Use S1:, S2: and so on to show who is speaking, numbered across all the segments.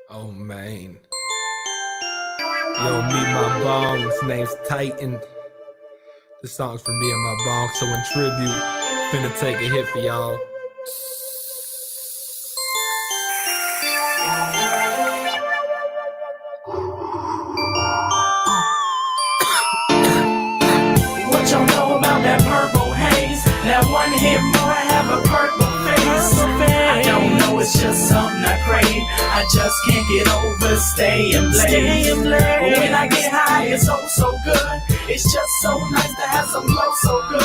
S1: Oh man. Yo, meet my bongs. Name's Titan. This song's for me and my bong. So in tribute, finna take a hit for y'all.
S2: What y'all know about that purple haze? That one hit more, I have a purple face. I don't know, it's just something I crave. I just can't get over staying blaze. When I get high, it's oh so good. It's just so nice to have some glow so good.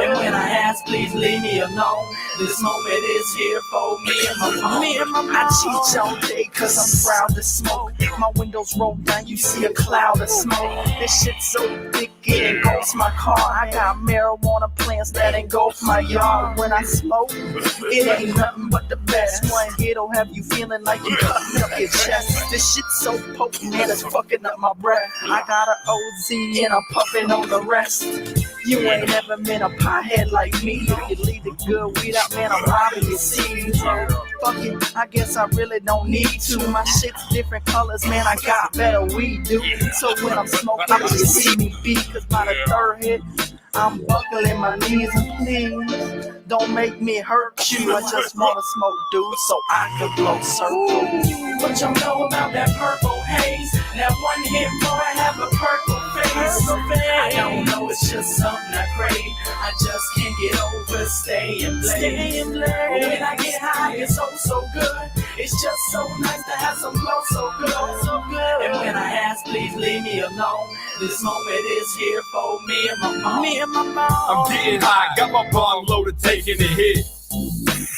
S2: And when I ask, please leave me alone. This moment is here for me and my mom. I cheat all day cause I'm proud to smoke. My windows roll down, you see a cloud of smoke. This shit's so thick, it engulfs my car. I got marijuana plants that engulf my yard. When I smoke, it ain't nothing but the best. One hit'll have you feeling like you cutting up your chest. This shit's so potent and it's fucking up my breath. I got an OZ and I'm puffing on the rest. You ain't ever been a pothead like me. If you leave the good weed out, man, I'm robbing your seeds. Fuck it, I guess I really don't need to. My shit's different colors, man, I got better weed, dude. So when I'm smoking, you see me be. Cause by the third hit, I'm buckling my knees. And please, don't make me hurt you. I just wanna smoke, dude, so I can blow circles. What y'all know about that purple haze? That one hit more, I have a purple face. I don't know, it's just something I crave. I just can't get over staying blaze. When I get high, it's oh so good. It's just so nice to have some glow so good. And when I ask, please leave me alone. This moment is here for me and my mom.
S3: I'm getting high, got my bong loaded, taking a hit.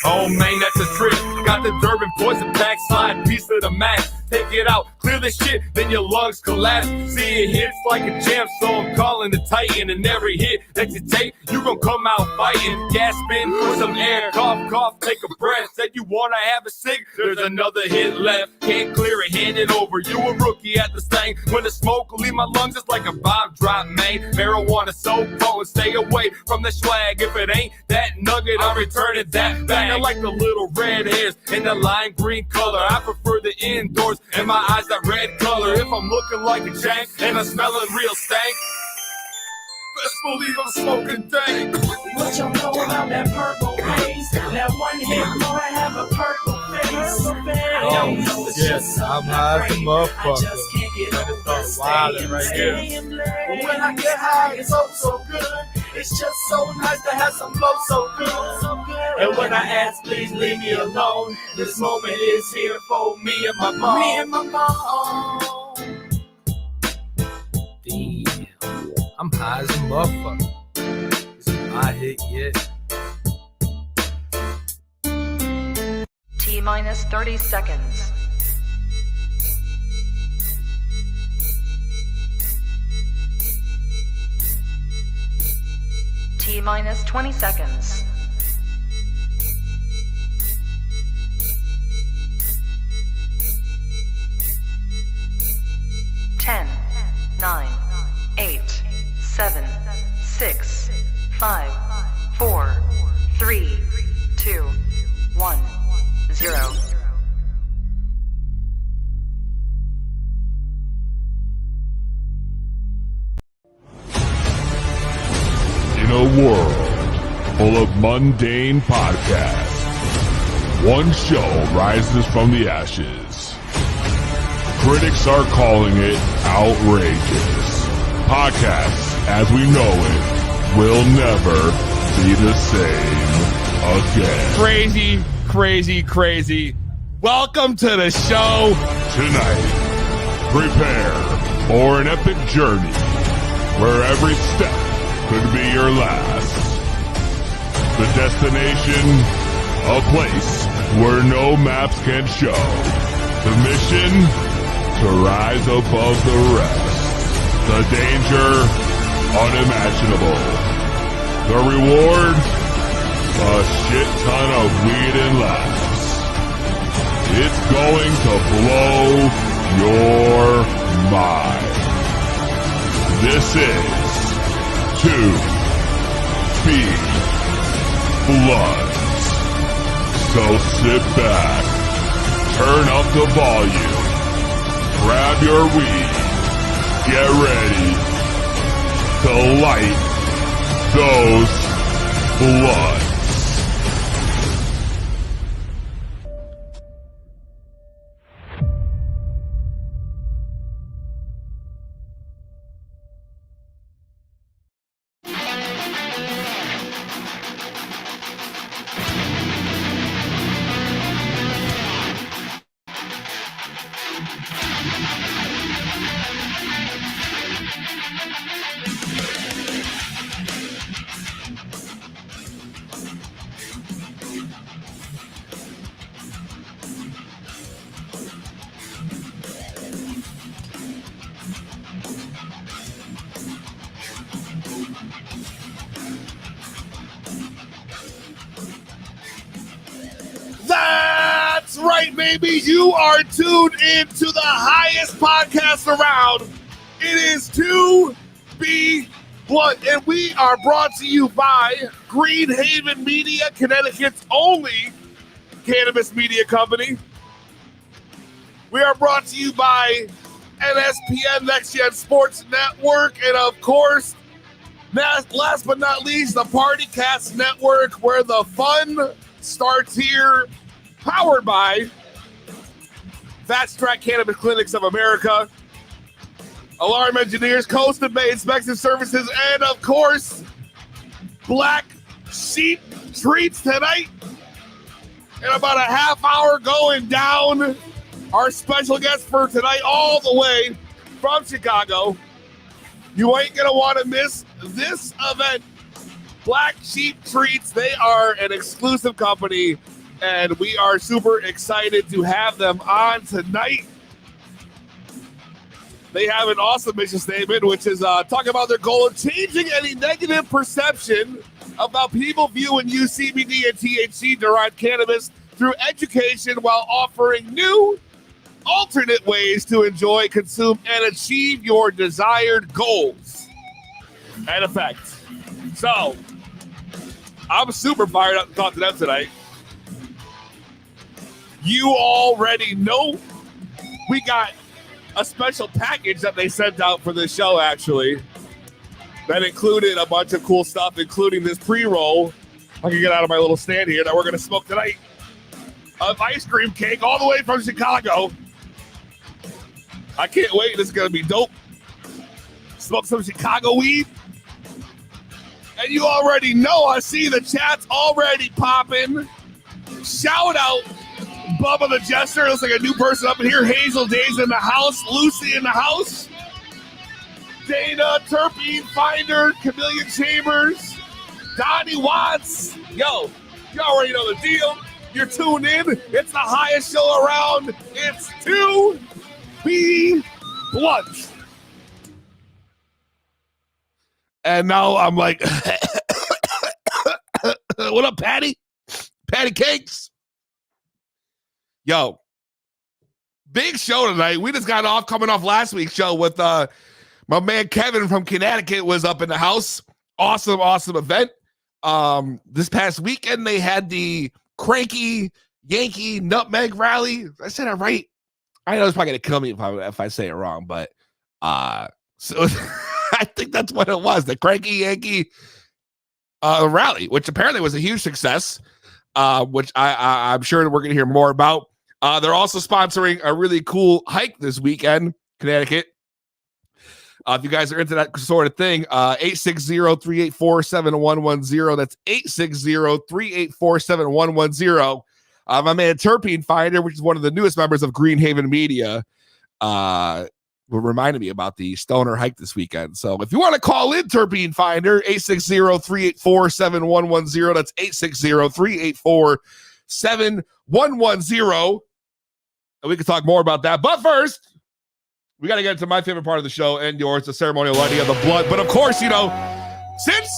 S3: Oh man, that's a trip. Got the Durban poison pack, slide piece of the max. Take it out, clear the shit, then your lungs collapse. See it hits like a jam, so I'm calling the Titan. And every hit that you take, you gon' come out fighting. Gasping for some air, cough, cough, take a breath. Said you wanna have a cig, there's another hit left. Can't clear it, hand it over, you a rookie at this thing. When the smoke will leave my lungs, it's like a bomb drop, man. Marijuana so potent, stay away from the swag. If it ain't that nugget, I'm returning that back. I like the little red hairs and the lime green color. I prefer the indoors and my eyes that red color. If I'm looking like a jank and I'm smelling real stank, best believe I'm smoking dank.
S2: What y'all know about that purple haze? That one hit more, I have a purple face. I don't know, it's just something
S1: I'm high as a motherfucker.
S2: I just can't get over
S1: wildin' right here.
S2: staying blaze. When I get high, it's oh so good. It's just so nice to have some flow so good. And when I ask, please leave me alone. This moment is here for me and my mom.
S1: Damn. I'm high as a motherfucker. This is my hit yet.
S4: T-minus 30 seconds. T-minus 20 seconds. Ten, 9, 8, 7, 6, 5, 4, 3, 2, 1, 0.
S5: In a world full of mundane podcasts, one show rises from the ashes. Critics are calling it outrageous. Podcasts, as we know it, will never be the same again.
S6: Crazy, crazy, crazy. Welcome to the show.
S5: Tonight, prepare for an epic journey where every step could be your last. The destination, a place where no maps can show. The mission, to rise above the rest. The danger, unimaginable. The reward, a shit ton of weed and laughs. It's going to blow your mind. This is To Be Bloods. So sit back, Turn up the volume. Grab your weed. Get ready to light those blunts.
S6: That's right, baby. You are tuned into the highest podcast around. It is To Be Blunt, and we are brought to you by Green Haven Media, Connecticut's only cannabis media company. We are brought to you by NSPN, Next Gen Sports Network, and of course, last but not least, the Party Cast Network, where the fun starts here, powered by Fast Track Cannabis Clinics of America, Alarm Engineers, Coast and Bay Inspection Services, and of course, Black Sheep Treats tonight. In about a half hour going down, our special guest for tonight, all the way from Chicago. You ain't gonna want to miss this event. Black Sheep Treats, they are an exclusive company, and we are super excited to have them on tonight. They have an awesome mission statement, which is talking about their goal of changing any negative perception about people viewing CBD and THC derived cannabis through education while offering new alternate ways to enjoy, consume, and achieve your desired goals and effects. So, I'm super fired up to talk to them tonight. You already know we got a special package that they sent out for this show, actually, that included a bunch of cool stuff, including this pre-roll. I can get out of my little stand here that we're going to smoke tonight. An ice cream cake all the way from Chicago. I can't wait. This is going to be dope. Smoke some Chicago weed. And you already know, I see the chat's already popping. Shout out Bubba the Jester. Looks like a new person up in here. Hazel Days in the house. Lucy in the house. Dana, Terpene Finder, Chameleon Chambers, Donnie Watts. Yo, you already know the deal. You're tuned in. It's the highest show around. It's To Be Blunt. And now I'm like, what up, Patty? Patty Cakes. Yo, big show tonight. We just got off coming off last week's show with my man Kevin from Connecticut was up in the house. Awesome event. This past weekend they had the Cranky Yankee Nutmeg Rally. I said it right. I know it's probably gonna kill me if I say it wrong, but so I think that's what it was. The Cranky Yankee rally, which apparently was a huge success, which I'm sure we're gonna hear more about. They're also sponsoring a really cool hike this weekend, Connecticut. If you guys are into that sort of thing, 860-384-7110. That's 860-384-7110. My man Terpene Finder, which is one of the newest members of Green Haven Media, reminded me about the Stoner hike this weekend. So if you want to call in Terpene Finder, 860-384-7110. That's 860-384-7110. And we can talk more about that. But first, we got to get into my favorite part of the show and yours, the ceremonial lighting of the blood. But of course, you know, since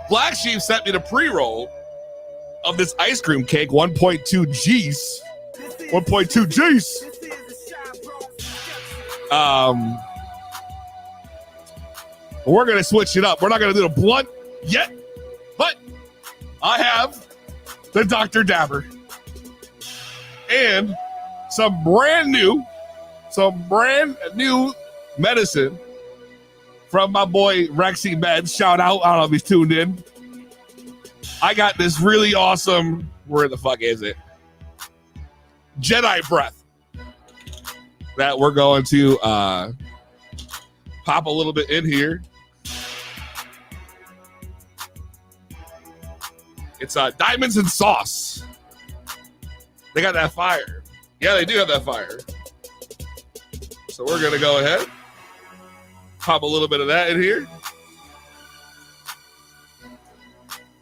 S6: Black Sheep sent me the pre-roll of this ice cream cake, 1.2 G's. 1.2 G's. We're going to switch it up. We're not going to do the blunt yet, but I have the Dr. Dabber. And some brand new medicine from my boy Rexy Meds. Shout out. I don't know if he's tuned in. I got this really awesome, where the fuck is it? Jedi breath that we're going to pop a little bit in here. It's Diamonds and Sauce. They got that fire. Yeah, they do have that fire. So we're going to go ahead, pop a little bit of that in here.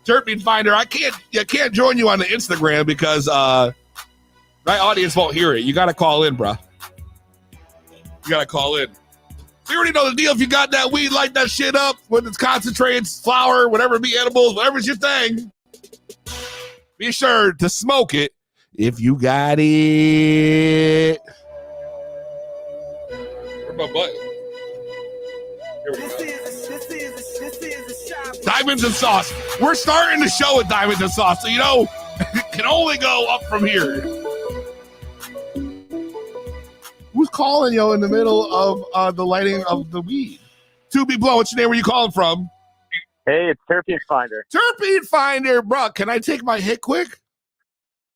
S6: Terpene Finder, I can't join you on the Instagram because my audience won't hear it. You got to call in, bro. You got to call in. We already know the deal. If you got that weed, light that shit up. Whether it's concentrates, flower, whatever it be, edibles, whatever's your thing. Be sure to smoke it if you got it. Where's my button? Here we go. Diamonds and Sauce. We're starting the show with Diamonds and Sauce, so you know it can only go up from here. Who's calling, yo, in the middle of the lighting of the weed? To be blown. What's your name? Where you calling from?
S7: Hey, it's Terpene Finder.
S6: Terpene Finder, bro. Can I take my hit quick?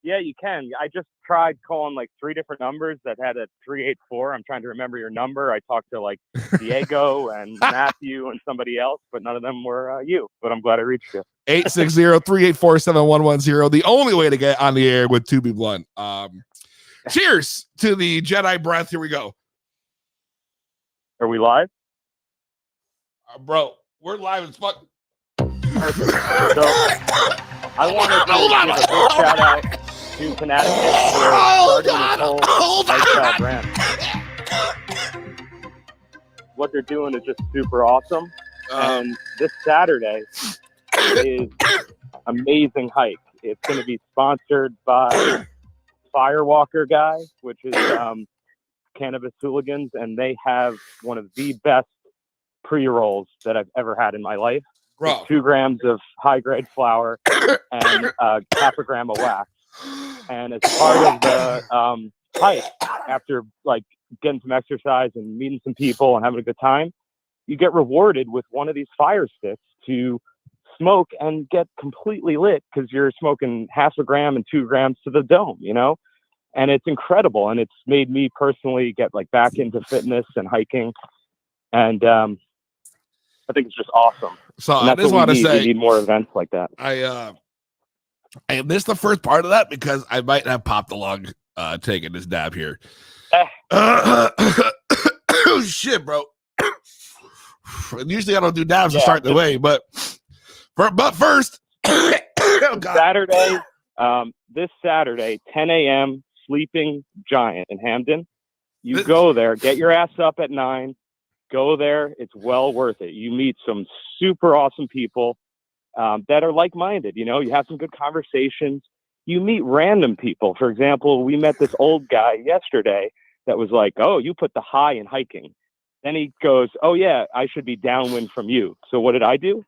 S7: Yeah, you can. I just tried calling like 3 different numbers that had a 384. I'm trying to remember your number. I talked to like Diego and Matthew and somebody else, but none of them were you. But I'm glad I reached you.
S6: 860-384-7110. The only way to get on the air with To Be Blunt. Cheers to the Jedi breath. Here we go.
S7: Are we live?
S6: Bro, we're live as fuck.
S7: So I wanted to give a big shout out to Connecticut for starting this whole lifestyle brand. What they're doing is just super awesome. And this Saturday is amazing hike. It's going to be sponsored by Firewalker Guy, which is Cannabis Hooligans, and they have one of the best pre-rolls that I've ever had in my life.
S6: Bro.
S7: 2 grams of high-grade flour and half a gram of wax. And as part of the hike, after like getting some exercise and meeting some people and having a good time, you get rewarded with one of these fire sticks to smoke and get completely lit because you're smoking half a gram and 2 grams to the dome, you know? And it's incredible. And it's made me personally get like back into fitness and hiking. And I think it's just awesome.
S6: So I just want to say
S7: we need more events like that.
S6: I missed the first part of that because I might have popped the lung taking this dab here. Oh shit, bro. Usually I don't do dabs to start the way, but first oh,
S7: Saturday, this Saturday, 10 a.m. Sleeping Giant in Hamden. You go there, get your ass up at 9. Go there. It's well worth it. You meet some super awesome people that are like-minded. You know, you have some good conversations. You meet random people. For example, we met this old guy yesterday that was like, oh, you put the high in hiking. Then he goes, oh, yeah, I should be downwind from you. So what did I do?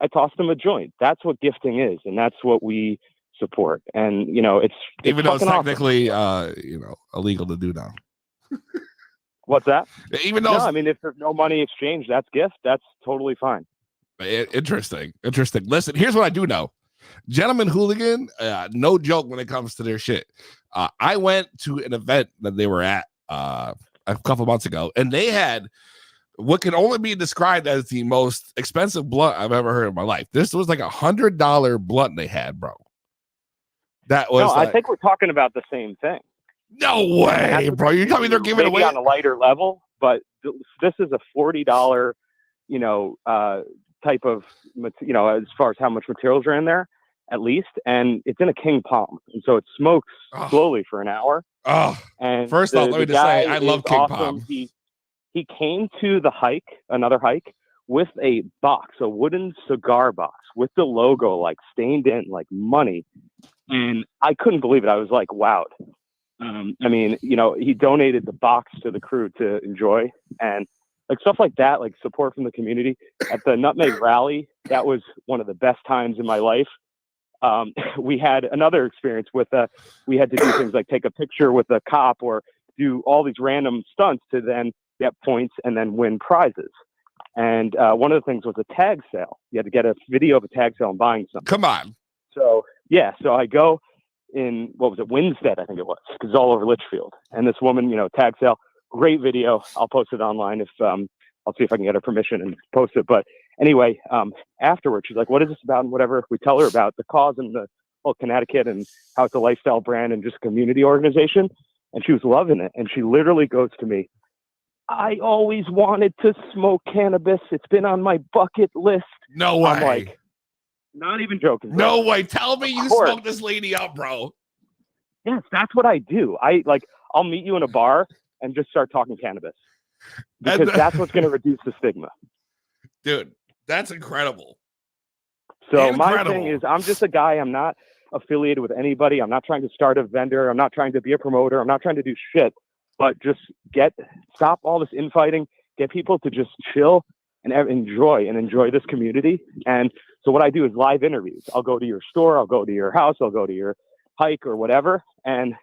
S7: I tossed him a joint. That's what gifting is, and that's what we support. And, you know, it's
S6: even though it's technically,
S7: awesome.
S6: Illegal to do now.
S7: What's that?
S6: Even though,
S7: no, I mean, if there's no money exchange, that's gift. That's totally fine.
S6: Interesting. Listen, here's what I do know. Gentleman Hooligan, no joke when it comes to their shit. I went to an event that they were at a couple months ago, and they had what can only be described as the most expensive blunt I've ever heard in my life. This was like $100 blunt they had, bro. That was.
S7: No, I think we're talking about the same thing.
S6: No way, bro. You're telling me they're giving it away
S7: on a lighter level, but this is a $40, type of, as far as how much materials are in there, at least, and it's in a king palm, and so it smokes slowly for an hour.
S6: Oh,
S7: and
S6: first off, let me just say, I love king palm.
S7: He came to the another hike, with a box, a wooden cigar box with the logo like stained in like money, and I couldn't believe it. I was like, wowed. I mean, he donated the box to the crew to enjoy, and like stuff like that, like support from the community. At the Nutmeg Rally, that was one of the best times in my life. we had another experience with we had to do things like take a picture with a cop or do all these random stunts to then get points and then win prizes. And one of the things was a tag sale. You had to get a video of a tag sale and buying something.
S6: Come on.
S7: So yeah, so I go in, what was it, Winstead, I think it was, because it's all over Litchfield. And this woman, tag sale, great video. I'll post it online if I'll see if I can get her permission and post it. But anyway, afterwards, she's like, what is this about? And whatever, we tell her about the cause and the whole Connecticut and how it's a lifestyle brand and just a community organization. And she was loving it. And she literally goes to me, I always wanted to smoke cannabis. It's been on my bucket list.
S6: No way.
S7: I'm like, not even joking. Bro.
S6: No way. Tell me you smoked this lady up, bro.
S7: Yes, that's what I do. I'll meet you in a bar and just start talking cannabis because that's what's going to reduce the stigma.
S6: Dude, that's incredible.
S7: So my thing is, I'm just a guy. I'm not affiliated with anybody. I'm not trying to start a vendor. I'm not trying to be a promoter. I'm not trying to do shit, but just stop all this infighting, get people to just chill and enjoy this community. And so what I do is live interviews. I'll go to your store. I'll go to your house. I'll go to your hike or whatever. And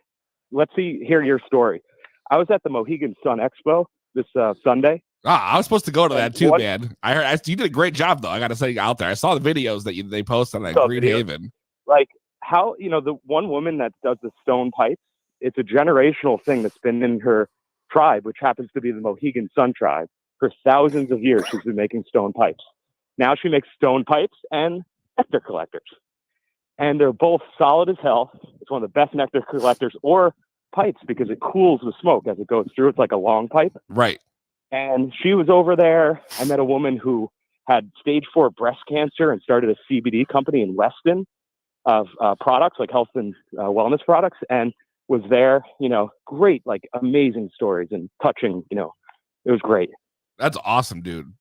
S7: let's hear your story. I was at the Mohegan Sun Expo this Sunday.
S6: I was supposed to go to that too, man. I heard you did a great job, though. I got to say out there. I saw the videos that they posted on Green Haven.
S7: Like how, the one woman that does the stone pipes, it's a generational thing that's been in her tribe, which happens to be the Mohegan Sun tribe. For thousands of years, she's been making stone pipes. Now she makes stone pipes and nectar collectors. And they're both solid as hell. It's one of the best nectar collectors or pipes because it cools the smoke as it goes through. It's like a long pipe.
S6: Right.
S7: And she was over there. I met a woman who had stage 4 breast cancer and started a CBD company in Weston of products like health and wellness products, and was there, great, like amazing stories and touching, it was great.
S6: That's awesome, dude.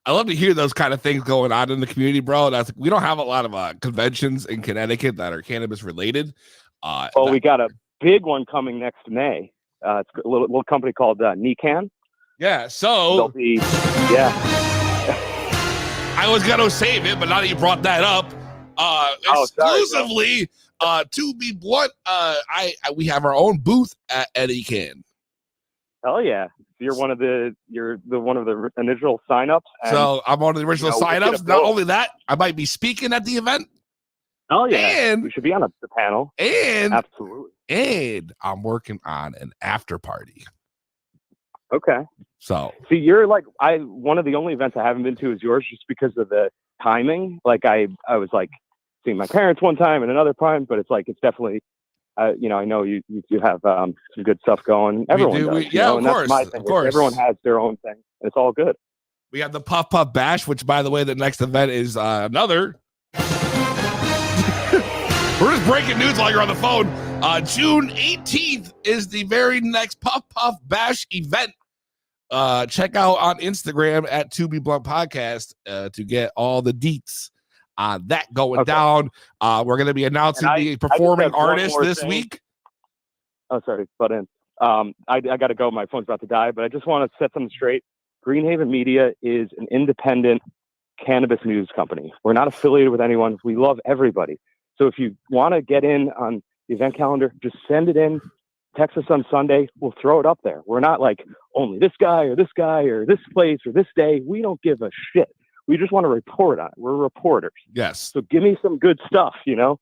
S6: I love to hear those kind of things going on in the community, bro. We don't have a lot of conventions in Connecticut that are cannabis related.
S7: We got a big one coming next May. It's a little company called Nican.
S6: Yeah, so I was gonna save it, but now that you brought that up, exclusively to be blunt, we have our own booth at Nican.
S7: Hell yeah. You're one of the initial signups.
S6: So I'm one of the original signups. Not only that, I might be speaking at the event.
S7: Oh yeah,
S6: and
S7: we should be on the panel.
S6: And
S7: absolutely.
S6: And I'm working on an after party.
S7: Okay.
S6: So
S7: see, you're like one of the only events I haven't been to is yours, just because of the timing. Like I was like seeing my parents one time and another time, but it's definitely. I know you have some good stuff going. Everyone does.
S6: Of course.
S7: That's my thing. Everyone has their own thing, and it's all good.
S6: We have the Puff Puff Bash, which, by the way, the next event is another. We're just breaking news while you're on the phone. June 18th is the very next Puff Puff Bash event. Check out on Instagram at 2B Blunt Podcast to get all the deets. That going down. We're going to be announcing the performing artist this week.
S7: Oh, sorry, butt in. I got to go. My phone's about to die, but I just want to set something straight. Green Haven Media is an independent cannabis news company. We're not affiliated with anyone. We love everybody. So if you want to get in on the event calendar, just send it in. Text us on Sunday. We'll throw it up there. We're not like only this guy or this place or this day. We don't give a shit. We just want to report on it. We're reporters.
S6: Yes.
S7: So give me some good stuff.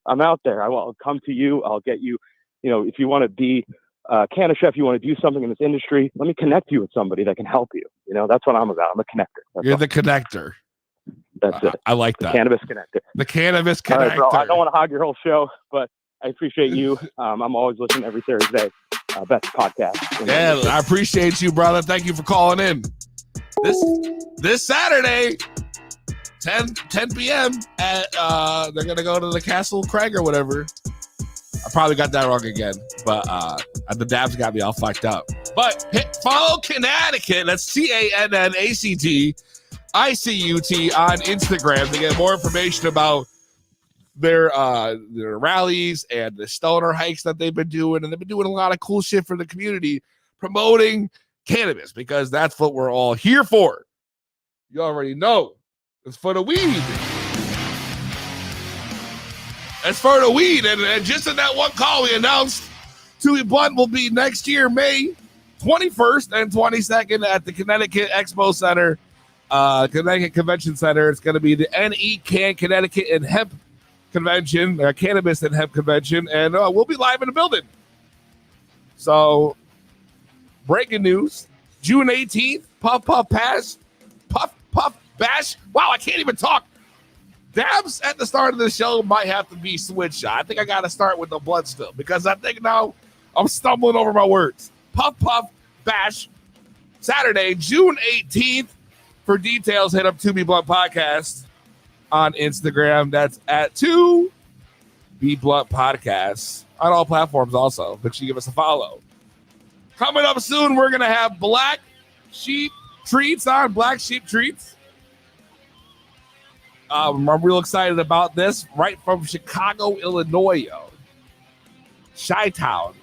S7: I'm out there. I'll come to you. I'll get you, if you want to be a canna chef, you want to do something in this industry, let me connect you with somebody that can help you. That's what I'm about. I'm a connector.
S6: You're the connector.
S7: That's it.
S6: I like that.
S7: The cannabis connector.
S6: The cannabis connector.
S7: All right, bro, I don't want to hog your whole show, but I appreciate you. I'm always listening every Thursday. Best podcast.
S6: Yeah, I appreciate you, brother. Thank you for calling in. This Saturday, 10 p.m. at they're gonna go to the Castle Craig or whatever. I probably got that wrong again, but the dabs got me all fucked up. But follow Connecticut. That's CANNACT ICUT on Instagram to get more information about their rallies and the stoner hikes that they've been doing, and they've been doing a lot of cool shit for the community, promoting cannabis, because that's what we're all here for. You already know. It's for the weed. as for the weed. And just in that one call, we announced To Be Blunt will be next year, May 21st and 22nd at the Connecticut Expo Center, Connecticut Convention Center. It's going to be the NECAN Connecticut and Hemp Convention, Cannabis and Hemp Convention, and we'll be live in the building. So, breaking news, June 18th, Puff Bash. Wow, I can't even talk. Dabs at the start of the show might have to be switched. I think I got to start with the blood still because I think now I'm stumbling over my words. Puff Bash, Saturday, June 18th. For details, hit up 2B Blunt Podcast on Instagram. That's at 2B Blunt Podcast on all platforms also. Make sure you give us a follow. Coming up soon, we're going to have Black Sheep Treats on Black Sheep Treats. I'm real excited about this. Right from Chicago, Illinois. Chi-Town.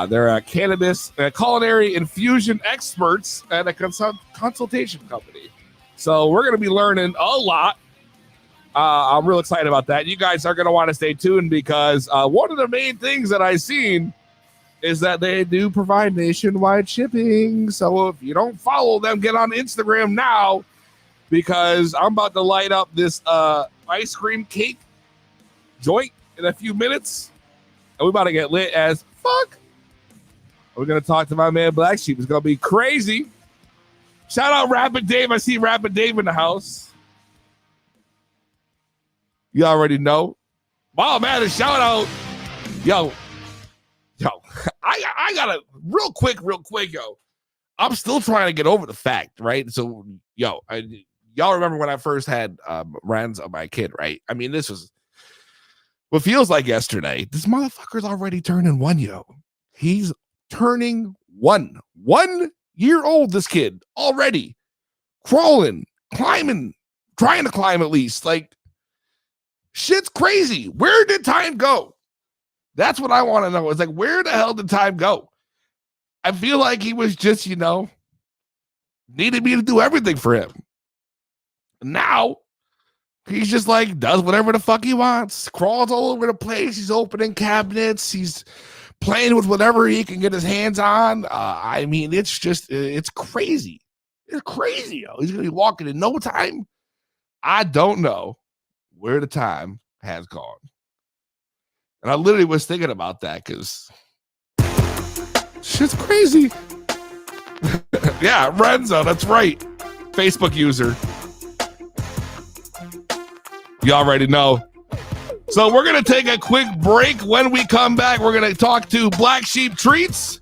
S6: They're a cannabis, culinary infusion experts and a consultation company. So we're going to be learning a lot. I'm real excited about that. You guys are going to want to stay tuned because one of the main things that I've seen is that they do provide nationwide shipping. So if you don't follow them, get on Instagram now because I'm about to light up this ice cream cake joint in a few minutes. And we're about to get lit as fuck. We're going to talk to my man Black Sheep. It's going to be crazy. Shout out Rapid Dave. I see Rapid Dave in the house. You already know. Wow, man, a shout out. Yo, I got to real quick, yo. I'm still trying to get over the fact, right? So, y'all remember when I first had Renzo, my kid, right? I mean, this was what feels like yesterday. This motherfucker's already turning one, yo. He's turning 1 year old, this kid already crawling, climbing, trying to climb at least. Like, shit's crazy. Where did time go? That's what I want to know. It's like, where the hell did time go? I feel like he was just, needed me to do everything for him. Now he's just like, does whatever the fuck he wants, crawls all over the place. He's opening cabinets. He's playing with whatever he can get his hands on. I mean, it's crazy. It's crazy, yo. He's going to be walking in no time. I don't know where the time has gone. And I literally was thinking about that because shit's crazy. Yeah, Renzo, that's right. Facebook user. You already know. So we're going to take a quick break. When we come back, we're going to talk to Black Sheep Treats.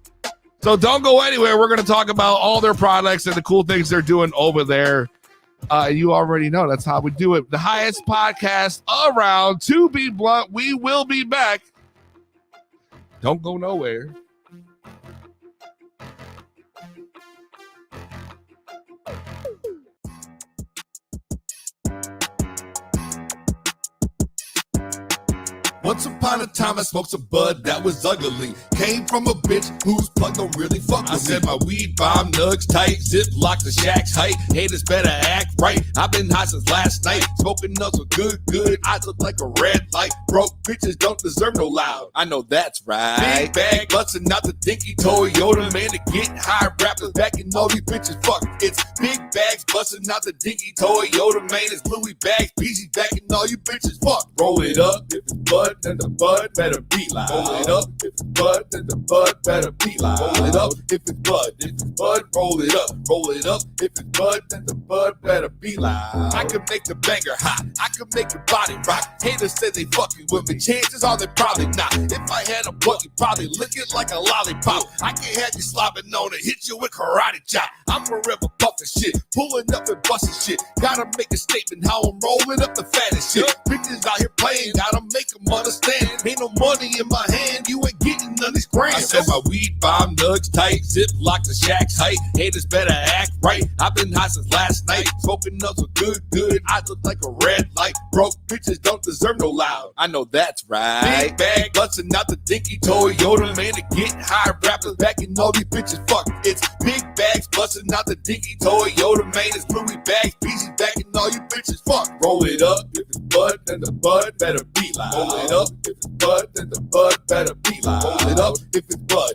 S6: So don't go anywhere. We're going to talk about all their products and the cool things they're doing over there. You already know that's how we do it. The highest podcast around, To Be Blunt. We will be back. Don't go nowhere.
S8: Once upon a time, I smoked some bud that was ugly. Came from a bitch whose plug don't really fuck with me. I said my weed bomb nugs tight, zip lock the shack's height. Haters better act right. I've been high since last night. Smoking nugs with good. I look like a red light. Broke bitches don't deserve no loud. I know that's right. Big bag busting out the dinky Toyota, man, to get high. Rappers backing all these bitches. Fuck, it's big bags busting out the dinky Toyota, man. It's Louis bags, BZ backing all you bitches. Fuck, roll it up if it's bud. Then the bud better be loud. Roll it up if it's bud, then the bud better be loud. Roll it up if it's bud, roll it up. Roll it up if it's bud, then the bud better be loud. I can make the banger hot, I can make your body rock. Haters say they fucking with me, chances are they probably not. If I had a butt, you'd probably lick it like a lollipop. I can have you slobbing on it, hit you with karate chop. I'm forever buffing shit, pulling up and busting shit. Gotta make a statement how I'm rolling up the fattest shit. Bitches out here playing, gotta make them understand. Ain't no money in my hand, you ain't getting of these grams. I said my weed bomb nugs tight, zip lock the shacks height. Haters better act right. I've been high since last night, smoking up so good. I look like a red light. Broke bitches don't deserve no loud. I know that's right. Big bag busting out the dinky Toyota, man, to get high. Rappers backing all these bitches. Fuck, it's big bags busting out the dinky Toyota, man. It's Louis bags, BZ backing all you bitches. Fuck, roll it up. If it's bud, then the bud better be loud. Roll it up. If it's bud, then the bud better be loud. Roll it up. If it's bud,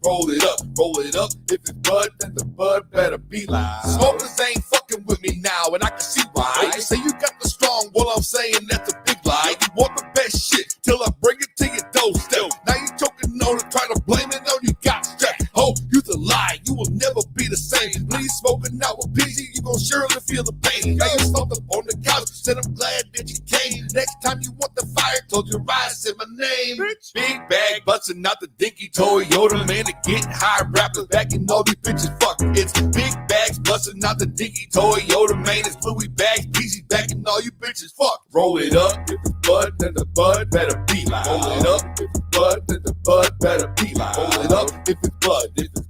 S8: roll it up. Roll it up. If it's bud, then the bud better be loud. Smokers ain't fucking with me now, and I can see why. You say you got the strong, well I'm saying that's a big lie. You want the best shit till I bring it to your doorstep. Now you choking on it, trying to blame it on you got strapped. Oh, you's a lie, you will never be the same. Please smoking out with PG, you gon' surely feel the pain. Now you slumped up on the couch, said I'm glad that you came. Next time you want the fire, close your eyes, say my name. Bitch. Big bag busting out the dinky Toyota, man, to get high. Rappers backing all these bitches. Fuck, it's big bags busting out the dinky Toyota, man. It's Louis bags, PG backing all you bitches. Fuck, roll it up. If it's bud, then the bud better be loud. Roll it up. If it's bud, then the bud better be loud. Roll it up. If it's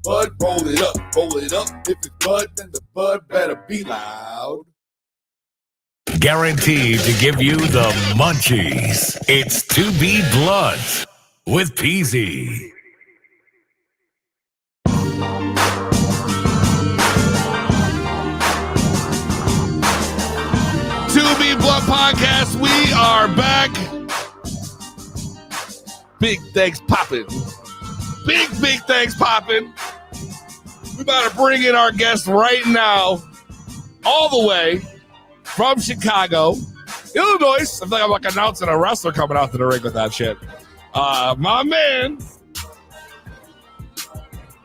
S8: bud, roll it up. Roll it up. If it's bud, then the bud better be loud.
S5: Guaranteed to give you the munchies. It's To Be Blunt with PZ.
S6: To Be Blunt Podcast, we are back. Big things popping. Big things popping. We about to bring in our guest right now, all the way from Chicago, Illinois. I feel like I'm like announcing a wrestler coming out to the ring with that shit. My man,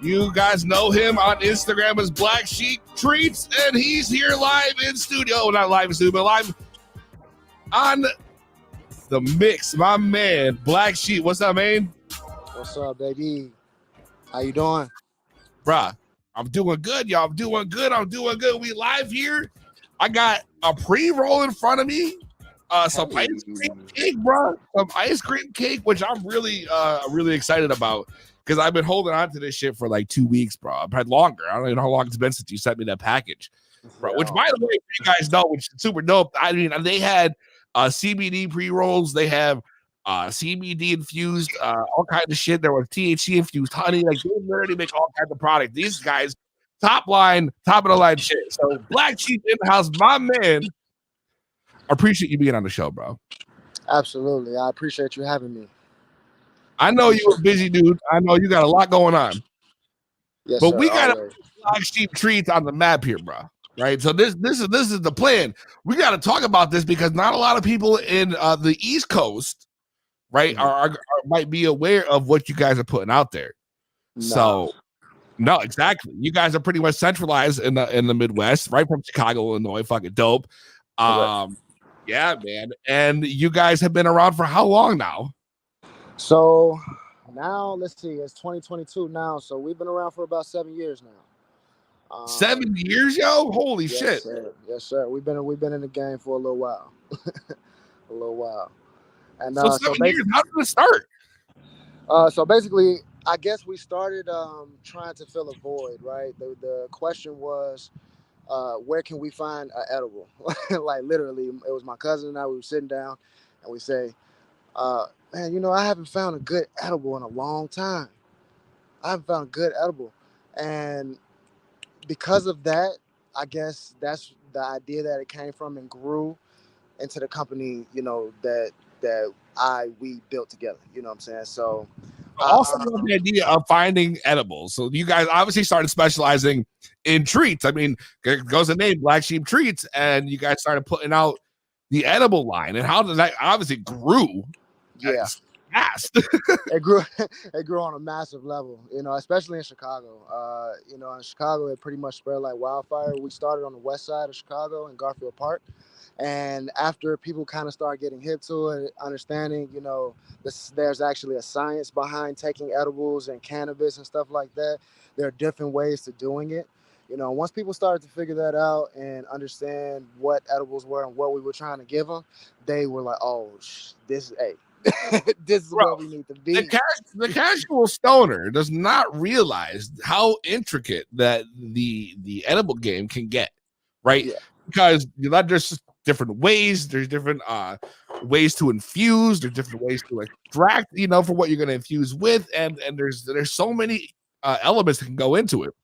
S6: you guys know him on Instagram as Black Sheep Treats, and he's here live in studio. Not live in studio, but live on the mix. My man, Black Sheep. What's up, man?
S9: What's up, baby? How you doing?
S6: Bruh, I'm doing good, y'all. I'm doing good. We live here. I got a pre-roll in front of me. Some ice cream cake, bro. Some ice cream cake, which I'm really excited about because I've been holding on to this shit for like 2 weeks, bro. I've had longer. I don't even know how long it's been since you sent me that package, bro. Which, by the way, you guys know, which is super dope. I mean, they had CBD pre-rolls. They have CBD infused, all kinds of shit. There was THC infused honey. Like, they literally make all kinds of products. These guys, top of the line shit. So, Black Sheep in the house, my man. I appreciate you being on the show, bro.
S9: Absolutely. I appreciate you having me.
S6: I know you're a busy dude. I know you got a lot going on.
S9: Yes,
S6: but
S9: sir,
S6: we got
S9: always.
S6: Black Sheep Treats on the map here, bro. Right? So this is the plan. We got to talk about this because not a lot of people in the East Coast, right, are might be aware of what you guys are putting out there.
S9: No.
S6: So, no, exactly. You guys are pretty much centralized in the Midwest, right from Chicago, Illinois. Fucking dope. Yeah, man. And you guys have been around for how long now?
S9: So now, let's see, it's 2022 now. So we've been around for about 7 years now.
S6: 7 years, yo? Holy shit.
S9: Sir. Yes, sir. We've been in the game for a little while. And
S6: so 7 years, how did it start?
S9: So basically, I guess we started trying to fill a void, right? The question was, where can we find an edible? Like, literally, it was my cousin and I. We were sitting down and we say, man, you know, I haven't found a good edible in a long time. And because of that, I guess that's the idea that it came from and grew into the company, you know, that we built together. You know what I'm saying? So
S6: I also love the idea of finding edibles. So you guys obviously started specializing in treats. I mean, it goes the name Black Sheep Treats, and you guys started putting out the edible line. And how did that obviously grew?
S9: Yeah,
S6: fast.
S9: It grew on a massive level, you know, especially in Chicago. You know, in Chicago, it pretty much spread like wildfire. We started on the west side of Chicago in Garfield Park. And after people kind of start getting hip to it, understanding, you know, there's actually a science behind taking edibles and cannabis and stuff like that. There are different ways to doing it. You know, once people started to figure that out and understand what edibles were and what we were trying to give them, they were like, oh, this is
S6: Bro,
S9: where we need to be.
S6: The casual stoner does not realize how intricate that the edible game can get, right?
S9: Yeah.
S6: Because there's different ways, there's different ways to infuse, there's different ways to extract, for what you're going to infuse with, and there's so many elements that can go into it.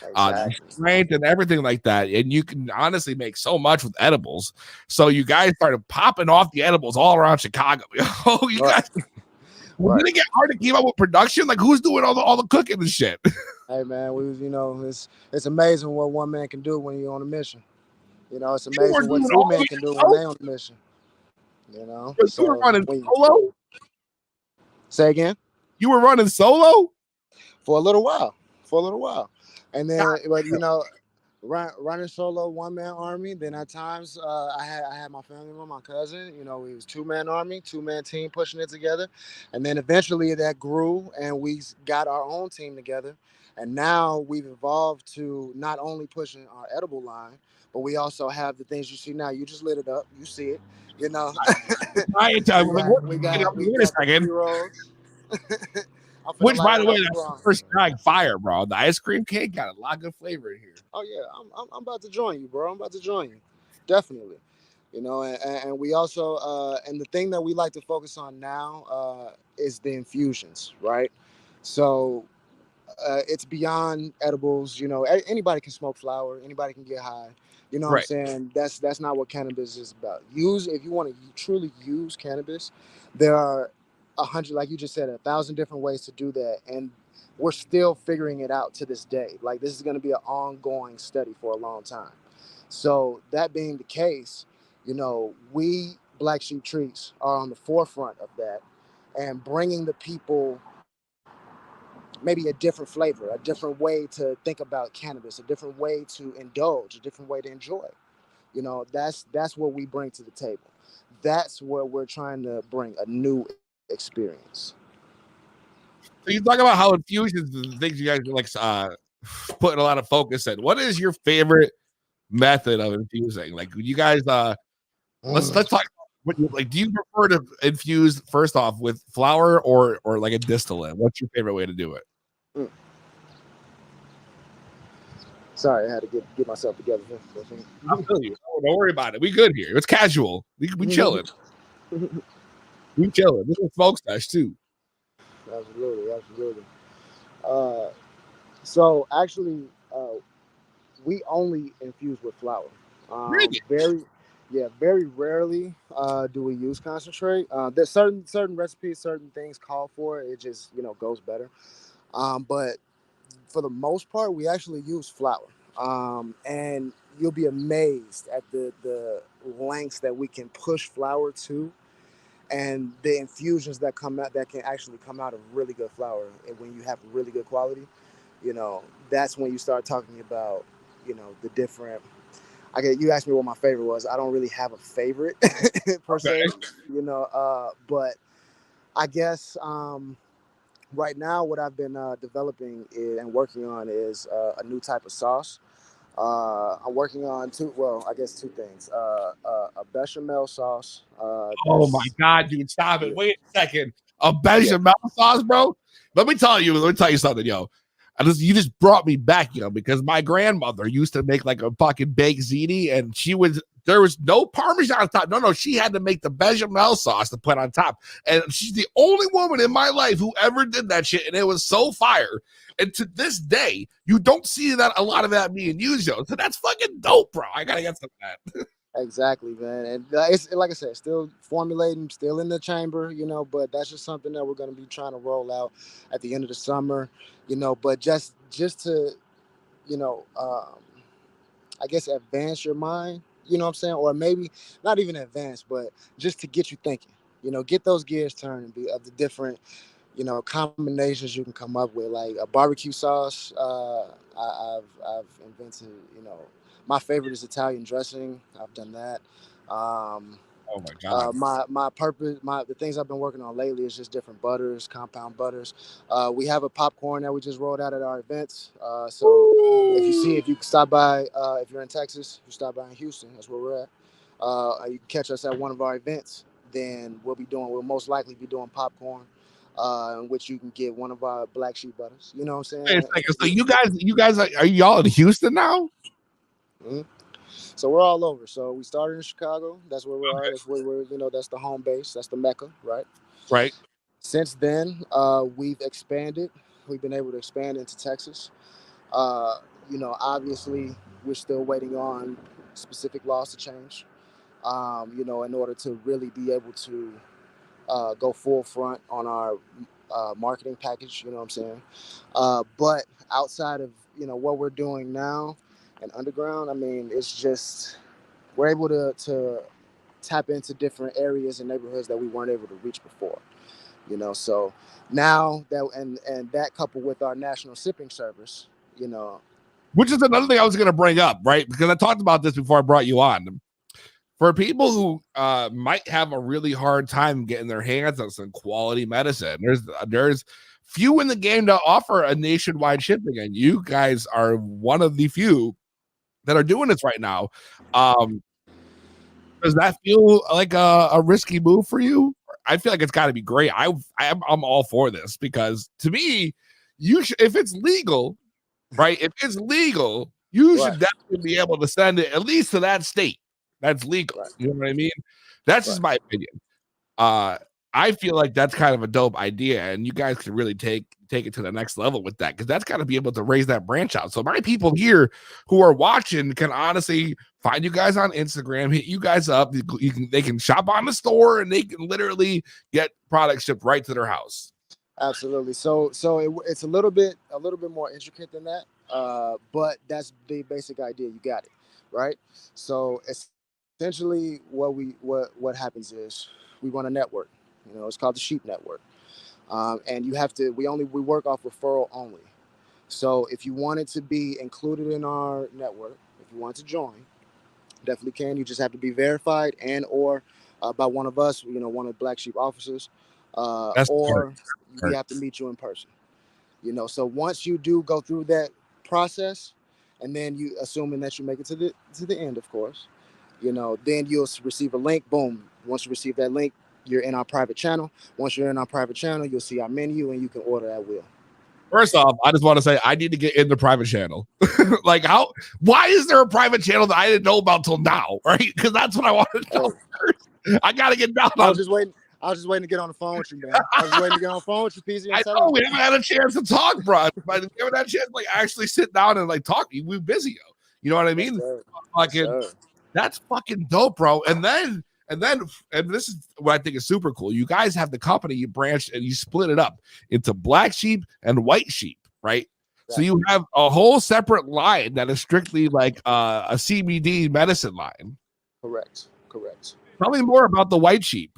S9: Exactly.
S6: Strength and everything like that, and you can honestly make so much with edibles. So you guys started popping off the edibles all around Chicago. Oh, you guys, did it get hard to keep up with production? Like, who's doing all the cooking and shit?
S9: Hey man, it's amazing what one man can do when you're on a mission. It's amazing what two men can do when they're on a mission.
S6: So you were running solo?
S9: Say again?
S6: You were running solo?
S9: For a little while. And then, but running solo, one-man army. Then at times, I had my family member, my cousin. It was two-man army, two-man team pushing it together. And then eventually that grew, and we got our own team together. And now we've evolved to not only pushing our edible line, but we also have the things you see now. You just lit it up. You see it. We got the pre-rolls.
S6: Which, by the way, that's the first drag fire, bro. The ice cream cake got a lot of good flavor in here.
S9: Oh yeah, I'm about to join you, bro. I'm about to join you, definitely. And we also and the thing that we like to focus on now is the infusions, right? So it's beyond edibles. Anybody can smoke flower, anybody can get high. You know what I'm saying? That's not what cannabis is about. If you want to truly use cannabis, there are 100, like you just said, 1,000 different ways to do that, and we're still figuring it out to this day. Like, this is going to be an ongoing study for a long time. So that being the case, we Black Sheep Treats are on the forefront of that, and bringing the people maybe a different flavor, a different way to think about cannabis, a different way to indulge, a different way to enjoy. That's what we bring to the table. That's what we're trying to bring, a new experience.
S6: So you talk about how infusions and the things you guys are like putting a lot of focus in. What is your favorite method of infusing? Like, you guys let's talk like, do you prefer to infuse first off with flour or like a distillate? What's your favorite way to do it?
S9: Sorry, I had to get myself together.
S6: I feel you. Don't worry about it. We good here. It's casual. We chilling. We chilling. This is smoke stash too.
S9: Absolutely. So actually, we only infuse with flour.
S6: Really?
S9: Very rarely do we use concentrate. There's certain recipes, certain things call for it. It just goes better. But for the most part, we actually use flour. And you'll be amazed at the lengths that we can push flour to, and the infusions that come out that can actually come out of really good flour. And when you have really good quality, that's when you start talking about the different. You asked me what my favorite was. I don't really have a favorite per se, but I guess right now what I've been developing and working on is a new type of sauce. I'm working on two things. A bechamel sauce.
S6: Oh my God, dude, stop it. Wait a second. A bechamel sauce, bro? Let me tell you something, yo. You just brought me back, because my grandmother used to make like a fucking baked ziti, and there was no Parmesan on top. No, she had to make the bechamel sauce to put on top. And she's the only woman in my life who ever did that shit, and it was so fire. And to this day, you don't see a lot of that being used, yo. So that's fucking dope, bro. I gotta get some of that.
S9: Exactly, man. And it's like I said, still formulating, still in the chamber, but that's just something that we're going to be trying to roll out at the end of the summer, but just to, I guess advance your mind, you know what I'm saying? Or maybe not even advance, but just to get you thinking, get those gears turning of the different, combinations you can come up with, like a barbecue sauce. I've invented, my favorite is Italian dressing. I've done that.
S6: Oh my God.
S9: The things I've been working on lately is just different butters, compound butters. We have a popcorn that we just rolled out at our events. So if you can stop by, if you're in Texas, you stop by in Houston, that's where we're at. You can catch us at one of our events. then we'll most likely be doing popcorn, in which you can get one of our black sheep butters. You know what I'm
S6: Wait a
S9: saying?
S6: second. So you guys are y'all in Houston now?
S9: Mhm. So we're all over. So we started in Chicago. That's where we are. That's where we're, that's the home base. That's the Mecca, right?
S6: Right.
S9: Since then, we've expanded. We've been able to expand into Texas. Obviously, we're still waiting on specific laws to change, in order to really be able to go full front on our marketing package, you know what I'm saying? But outside of, what we're doing now and underground, I mean, it's just, we're able to tap into different areas and neighborhoods that we weren't able to reach before. So now that and that coupled with our national shipping service,
S6: Which is another thing I was going to bring up, right? Because I talked about this before I brought you on. For people who might have a really hard time getting their hands on some quality medicine, there's few in the game to offer a nationwide shipping, and you guys are one of the few that are doing this right now. Does that feel like a risky move for you? I feel like it's got to be great. I'm all for this because to me, if it's legal, right? If it's legal, you should definitely be able to send it at least to that state that's legal.
S9: Right.
S6: You know what I mean? That's just my opinion. I feel like that's kind of a dope idea, and you guys can really take it to the next level with that, because that's got to be able to raise that branch out. So my people here who are watching can honestly find you guys on Instagram, hit you guys up. They can shop on the store, and they can literally get products shipped right to their house.
S9: Absolutely. So it's a little bit more intricate than that, but that's the basic idea. You got it, right? So essentially, what happens is we run a network. It's called the Sheep Network, and we work off referral only. So if you wanted to be included in our network, if you want to join, definitely can. You just have to be verified or by one of us, one of the Black Sheep officers, or we have to meet you in person. So once you do go through that process, and then you assuming that you make it to the end, of course, then you'll receive a link. Boom. Once you receive that link, you're in our private channel. Once you're in our private channel, you'll see our menu and you can order at will.
S6: First off, I just want to say I need to get in the private channel. Like, why is there a private channel that I didn't know about till now? Right? Because that's what I wanted to know first. I got to get down.
S9: I was just waiting to get on the phone with you, man. I was waiting to get on the phone with you, PZ.
S6: I know we haven't had a chance to talk, bro. But we haven't had a chance to actually sit down and talk. We're busy, yo. You know what I mean? That's fucking dope, bro. And this is what I think is super cool. You guys have the company, you branched and you split it up into black sheep and white sheep, right? So you have a whole separate line that is strictly like a CBD medicine line.
S9: Correct.
S6: Tell me more about the white sheep.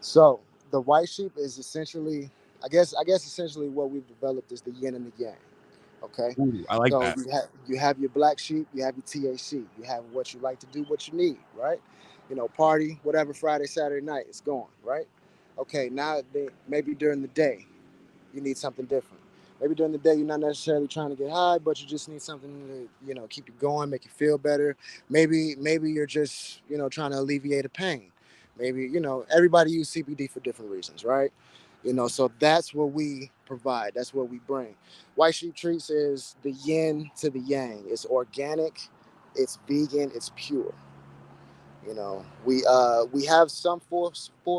S9: So the white sheep is essentially, I guess essentially what we've developed is the yin and the yang. Okay.
S6: Ooh, I like that.
S9: You have your black sheep, you have your THC, you have what you like to do, what you need, right? Party, whatever, Friday, Saturday night, it's gone, right? Okay, now maybe during the day, you need something different. Maybe during the day, you're not necessarily trying to get high, but you just need something to, keep you going, make you feel better. Maybe you're just, trying to alleviate a pain. Maybe, everybody use CBD for different reasons, right? So that's what we provide. That's what we bring. White Sheep Treats is the yin to the yang. It's organic, it's vegan, it's pure. We have some full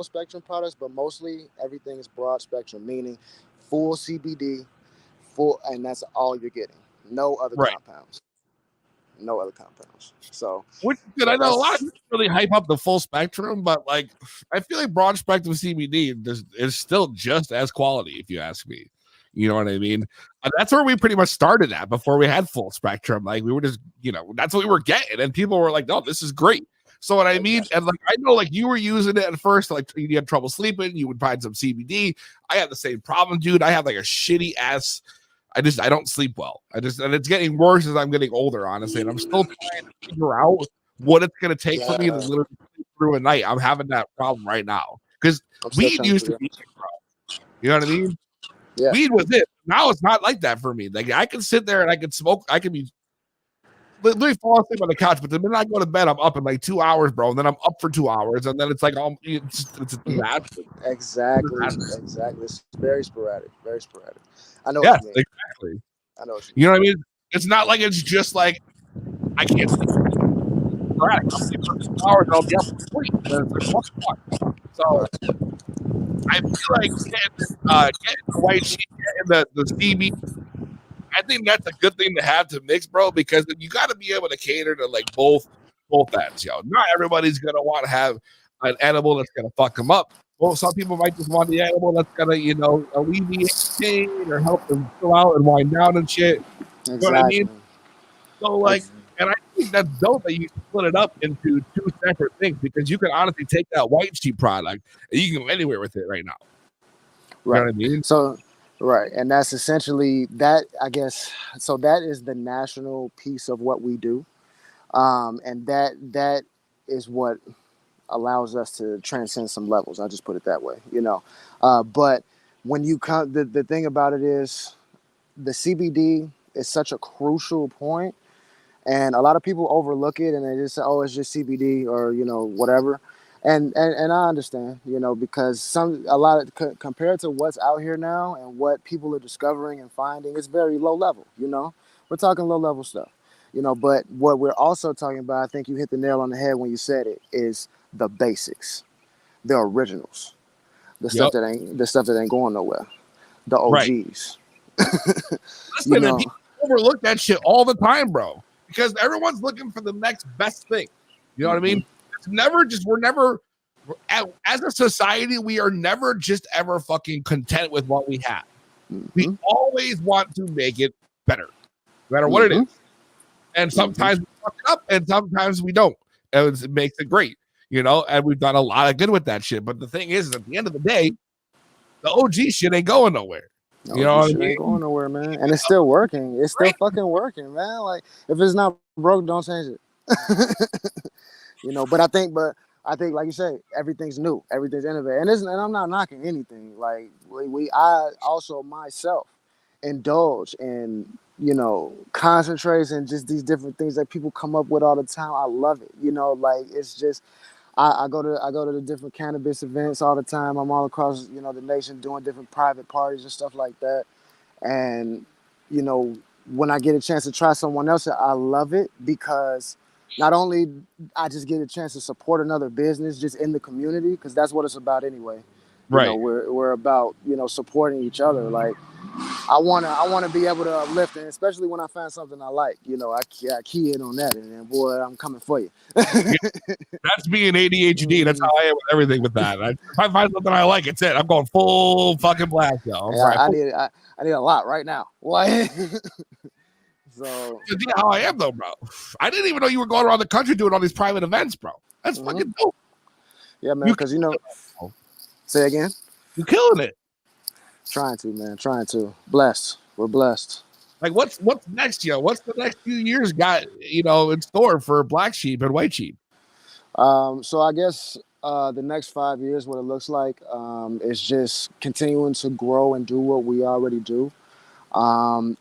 S9: spectrum products, but mostly everything is broad spectrum, meaning full CBD, and that's all you're getting. No other compounds. No other compounds. So,
S6: I know a lot of people really hype up the full spectrum, but I feel like broad spectrum CBD is still just as quality, if you ask me. You know what I mean? And that's where we pretty much started at before we had full spectrum. We were just, that's what we were getting, and people were like, "No, this is great." So what I mean, and I know you were using it at first, you had trouble sleeping, you would find some CBD. I had the same problem, dude. I have a shitty ass. I don't sleep well. And it's getting worse as I'm getting older, honestly. And I'm still trying to figure out what it's gonna take for me to literally sleep through a night. I'm having that problem right now. Because weed used to be it, bro. You know what I mean?
S9: Yeah.
S6: Weed was it. Now it's not like that for me. I can sit there and I can smoke, I can be literally fall asleep on the couch, but the minute I go to bed, I'm up in like 2 hours, bro. And then I'm up for 2 hours, and then it's like it's a disaster.
S9: Exactly. It's very sporadic. Very sporadic. I know what
S6: Yes,
S9: you mean.
S6: exactly.
S9: I know what you mean.
S6: You know what I mean? It's not like it's just like I can't sleep. Sporadic. I'll sleep for 2 hours and I'll be up for 3. And it's like, what the fuck? So I feel like getting the white sheet, getting the CBD. I think that's a good thing to have to mix, bro, because you got to be able to cater to like both ends, yo. Not everybody's gonna want to have an edible that's gonna fuck them up. Well, some people might just want the animal that's gonna, alleviate pain or help them chill out and wind down and shit. You know what I mean? So, like, and I think that's dope that you split it up into 2 separate things because you can honestly take that white sheet product and you can go anywhere with it right now. You know what I mean?
S9: So, right, and that's essentially that. I guess so. That is the national piece of what we do, and that is what allows us to transcend some levels. I'll just put it that way, But when you come, the thing about it is the CBD is such a crucial point, and a lot of people overlook it and they just say, "Oh, it's just CBD," or whatever. And I understand, because compared to what's out here now and what people are discovering and finding, it's very low level. We're talking low level stuff. But what we're also talking about, I think you hit the nail on the head when you said it, is the basics, the originals, the stuff that ain't going nowhere, the OGs.
S6: Listen, and people overlook that shit all the time, bro, because everyone's looking for the next best thing. You know what I mean? It's never just, as a society, we are never just ever fucking content with what we have. We always want to make it better, no matter what it is. And sometimes we fuck it up and sometimes we don't. And it makes it great, and we've done a lot of good with that shit. But the thing is at the end of the day, the OG shit ain't going nowhere. You know what I mean?
S9: Ain't going nowhere, man. And it's still working. It's still fucking working, man. Like, if it's not broke, don't change it. But I think, like you say, everything's new, everything's innovative, and I'm not knocking anything. Like I also myself indulge in concentrates and just these different things that people come up with all the time. I love it. Like it's just I go to the different cannabis events all the time. I'm all across the nation doing different private parties and stuff like that. And when I get a chance to try someone else, I love it because not only I just get a chance to support another business just in the community, because that's what it's about anyway.
S6: Right.
S9: We're about supporting each other. Like I wanna be able to uplift, and especially when I find something I like. I key in on that, and then boy, I'm coming for you.
S6: That's being ADHD. That's how I am with everything with that. If I find something I like, it's it. I'm going full fucking blast, yo.
S9: I need a lot right now. Why? So
S6: how I am though, bro. I didn't even know you were going around the country doing all these private events, bro. That's fucking dope.
S9: Yeah, man. Because say again.
S6: You're killing it.
S9: Trying to, man. Trying to. Blessed. We're blessed.
S6: Like what's next, yo? What's the next few years got in store for Black Sheep and White Sheep?
S9: So I guess the next 5 years, what it looks like is just continuing to grow and do what we already do,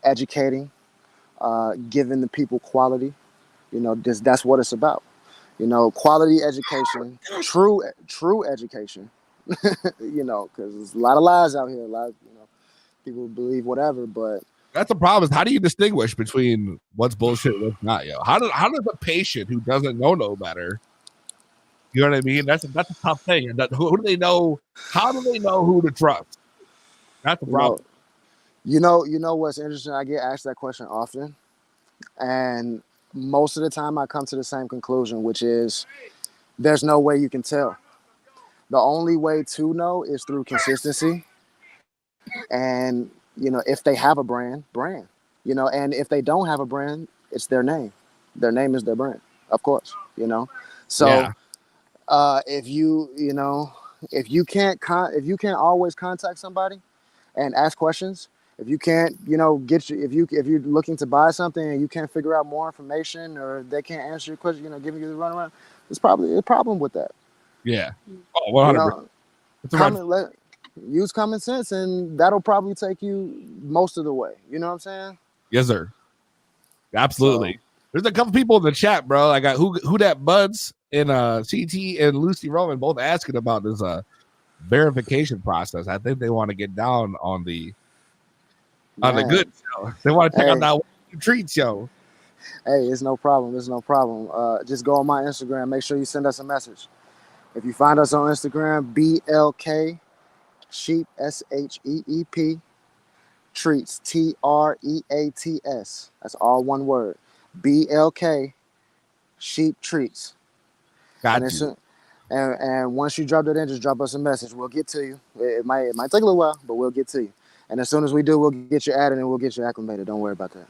S9: educating. Giving the people quality, that's what it's about. Quality education, true education. Because there's a lot of lies out here. A lot of people believe whatever, but
S6: that's the problem. Is how do you distinguish between what's bullshit and what's not, yo? How does a patient who doesn't know no better? You know what I mean? That's a tough thing. And who do they know? How do they know who to trust? That's the problem.
S9: You know what's interesting? I get asked that question often, and most of the time I come to the same conclusion, which is there's no way you can tell. The only way to know is through consistency, and if they have a brand, and if they don't have a brand, it's their name. Their name is their brand, of course. So if you can't always contact somebody and ask questions. If you can't, if you're looking to buy something and you can't figure out more information, or they can't answer your question, giving you the runaround, there's probably a problem with that.
S6: Yeah. Oh, 100%.
S9: Use common sense, and that'll probably take you most of the way. You know what I'm saying?
S6: Yes, sir. Absolutely. There's a couple people in the chat, bro. I got who that Buds and CT and Lucy Roman both asking about this verification process. I think they want to get down on the good show. They want to check out that treat show.
S9: Hey, it's no problem. It's no problem. Just go on my Instagram. Make sure you send us a message. If you find us on Instagram, BLK Sheep SHEEP Treats TREATS. That's all one word. BLK Sheep Treats.
S6: Got you.
S9: And once you drop that in, just drop us a message. We'll get to you. It might take a little while, but we'll get to you. And as soon as we do, we'll get you added and we'll get you acclimated. Don't worry about that.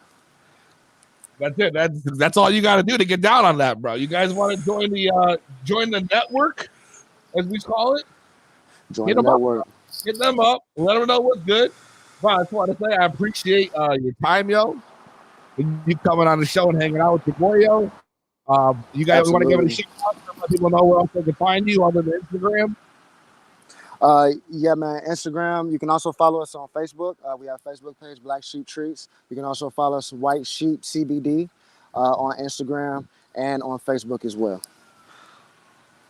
S6: That's it. That's all you got to do to get down on that, bro. You guys want to join the network, as we call it?
S9: Join the network.
S6: Hit them up. Let them know what's good. Bro, I just want to say I appreciate your time, yo. You coming on the show and hanging out with your boy, yo. You guys want to give it a shout out to let people know where else they can find you other than Instagram?
S9: Yeah, man. Instagram. You can also follow us on Facebook. We have a Facebook page, Black Sheep Treats. You can also follow us, White Sheep CBD, on Instagram and on Facebook as well.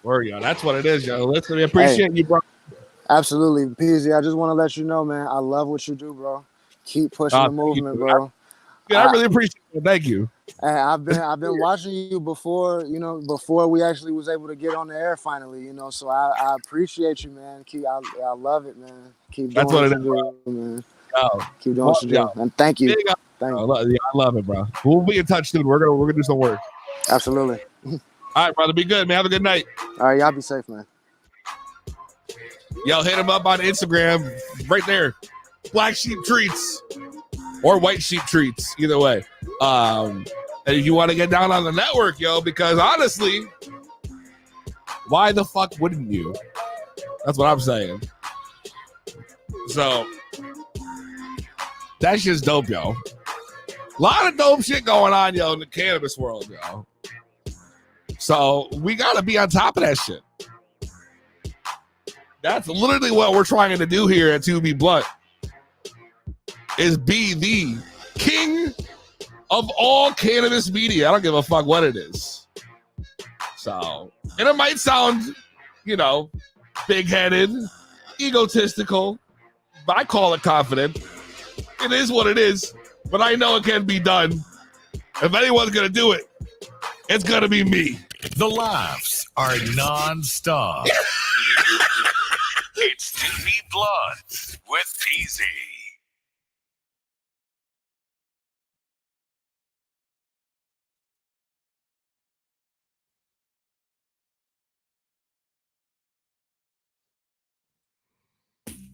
S6: Word, yo. That's what it is, yo. Listen, we appreciate you, bro.
S9: Absolutely, PZ. I just want to let you know, man. I love what you do, bro. Keep pushing the movement, bro.
S6: I really appreciate it. Thank you.
S9: And I've been watching you before we actually was able to get on the air finally, So I appreciate you, man. I love it, man. Keep doing what you do, man. Keep doing what you do. And thank you. Thank you.
S6: I love it, bro. We'll be in touch soon. We're gonna do some work.
S9: Absolutely.
S6: All right, brother. Be good, man. Have a good night.
S9: All right, y'all be safe, man.
S6: Yo, hit him up on Instagram right there. Black Sheep Treats or White Sheep Treats, either way. And if you want to get down on the network, yo, because honestly, why the fuck wouldn't you? That's what I'm saying. So that's just dope, yo. A lot of dope shit going on, yo, in the cannabis world, yo. So we gotta be on top of that shit. That's literally what we're trying to do here at 2B Blunt, is be the king of all cannabis media. I don't give a fuck what it is. So, and it might sound, big-headed, egotistical, but I call it confident. It is what it is, but I know it can be done. If anyone's going to do it, it's going to be me.
S5: The laughs are non-stop. It's 2B Blunt with PZ.